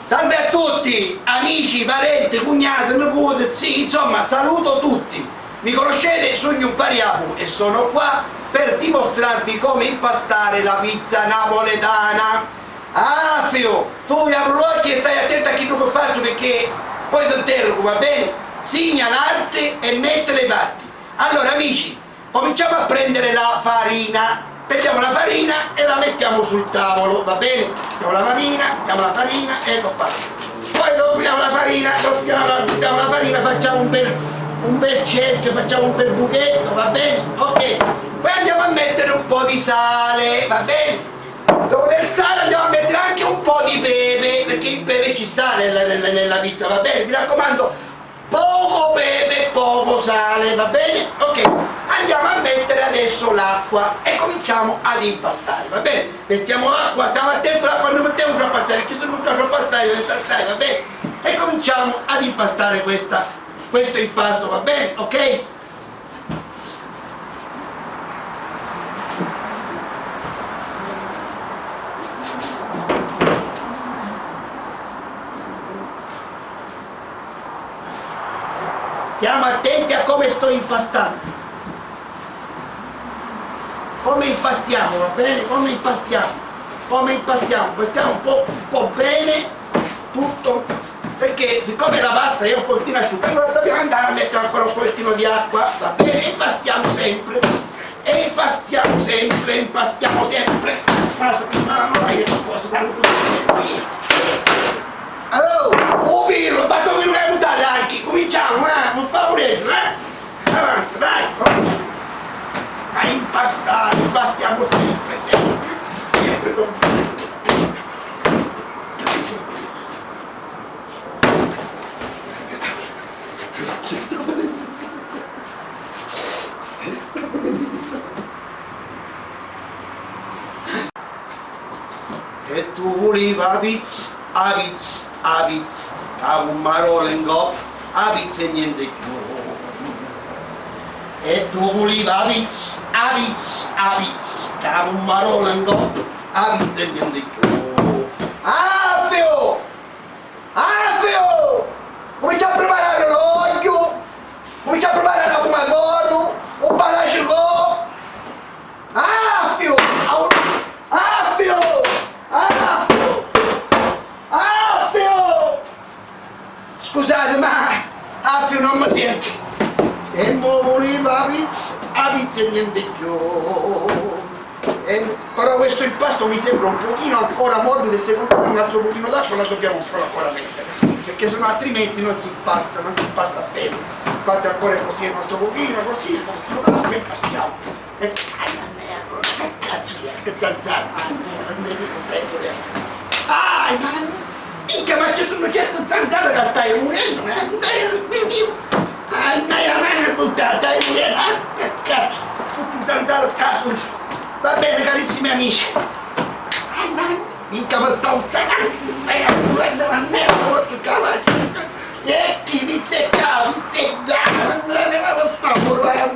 Salve a tutti, amici, parenti, cognati, nipoti, zii, insomma saluto tutti. Mi conoscete? Sono un Pariapu e sono qua per dimostrarvi come impastare la pizza napoletana. Ah, fio, tu mi apri l'occhio e stai attento a chi non faccio perché poi ti interrogo, va bene? Segnalarte e mette le parti. Allora amici, cominciamo a prendere la farina. Prendiamo la farina e la mettiamo sul tavolo, va bene? Mettiamo la farina, ecco qua. Poi dopriamo la farina, facciamo un bel cerchio, facciamo un bel buchetto, va bene? Ok. Poi andiamo a mettere un po' di sale, va bene? Dopo del sale andiamo a mettere anche un po' di pepe, perché il pepe ci sta nella pizza, va bene? Mi raccomando, poco pepe, poco sale, va bene? Ok. Andiamo a mettere adesso l'acqua e cominciamo ad impastare, va bene? Mettiamo l'acqua, stiamo attenti all'acqua, non mettiamo troppo passare, perché se non troppo passare deve impastare, va bene? E cominciamo ad impastare questo impasto, va bene? Ok? Stiamo attenti a come sto impastando. Come impastiamo, va bene? Come impastiamo? Impastiamo un po' bene tutto, perché siccome la pasta è un pochettino asciutta, allora dobbiamo andare a mettere ancora un pochettino di acqua, va bene? E impastiamo sempre. Allora io non posso dare qui. Allora, un pirlo, basta un pirlo che aiutare anche, cominciamo, un favoretto, avanti, dai, a impastare, impastiamo sempre con... E tu volevi aviz, a un marolo in gop, aviz e niente più. E tu volevi aviz, a un marolo in gop, aviz e niente più. Affio! Comincia a preparare l'olio, comincia a preparare la pomodoro, un baracco. Affio! Scusate, ma Affio non mi sente. E mo voleva aviz e niente più. Però questo impasto mi sembra un pochino ancora morbido e secondo me un altro pochino d'acqua la dobbiamo ancora mettere, perché sennò altrimenti non si impasta bene. Infatti ancora così un altro pochino d'acqua e impastiamo. E che cazzo che zanzara, minchia, ma ci sono certe zanzare che stai morendo, la mano buttata, stai morendo, che cazzo, tutti zanzare a caso. Va bene carissimi amici, minchia ma sto usando, guarda la merda, che cavolo, e chi mi secca, per favore,